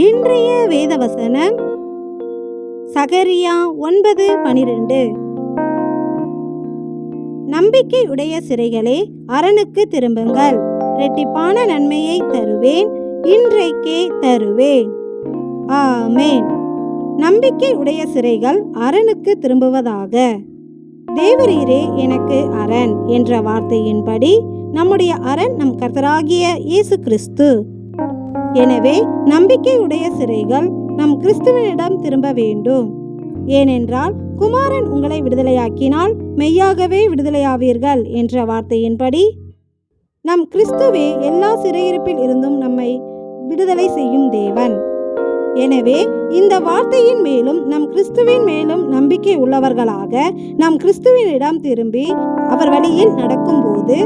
இன்றைய வேதவசனம் சகரியா 9:12. நம்பிக்கை உடைய சிறைகளே, அரணுக்கு திரும்புங்கள். இரட்டிப்பான நன்மையை தருவேன், இன்றைக்கே தருவேன். ஆமேன். நம்பிக்கை உடைய சிறைகள் அரணுக்கு திரும்புவதாக. தேவரீரே எனக்கு அரண் என்ற வார்த்தையின்படி நம்முடைய அரண் நம் கர்த்தராகிய இயேசு கிறிஸ்து. எனவே நம்பிக்கை உடைய சிறைகள் நம் கிறிஸ்துவனிடம் திரும்ப வேண்டும். ஏனென்றால் குமாரன் உங்களை விடுதலையாக்கினால் மெய்யாகவே விடுதலையாவீர்கள் என்ற வார்த்தையின்படி நம் கிறிஸ்துவே எல்லா சிறையிருப்பில் இருந்தும் நம்மை விடுதலை செய்யும் தேவன். எனவே இந்த வார்த்தையின் மேலும் நம் கிறிஸ்துவின் மேலும் நம்பிக்கை உள்ளவர்களாக நம் கிறிஸ்துவனிடம் திரும்பி அவர் வழியில் நடக்கும்போது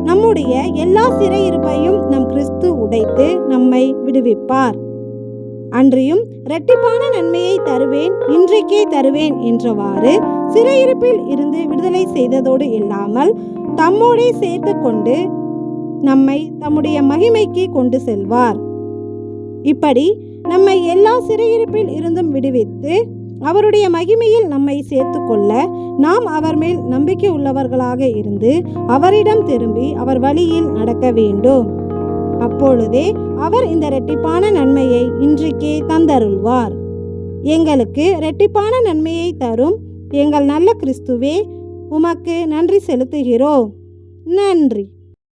நம்முடைய எல்லா சிறையிருப்பையும் நம் கிறிஸ்து உடைத்து நம்மை விடுவிப்பார். அன்றியும் இரட்டிப்பான நன்மையை தருவேன், இன்றைக்கே தருவேன் என்றவாறு சிறையிருப்பில் இருந்து விடுதலை செய்ததோடு இல்லாமல் தம்மோடே சேர்த்து கொண்டு நம்மை தம்முடைய மகிமைக்கு கொண்டு செல்வார். இப்படி நம்மை எல்லா சிறையிருப்பில் இருந்தும் விடுவித்து அவருடைய மகிமையில் நம்மை சேர்த்து கொள்ள நாம் அவர் மேல் நம்பிக்கை உள்ளவர்களாக இருந்து அவரிடம் திரும்பி அவர் வழியில் நடக்க வேண்டும். அப்பொழுதே அவர் இந்த இரட்டிப்பான நன்மையை இன்றைக்கே தந்தருள்வார். எங்களுக்கு இரட்டிப்பான நன்மையை தரும் எங்கள் நல்ல கிறிஸ்துவே, உமக்கு நன்றி செலுத்துகிறோம். நன்றி.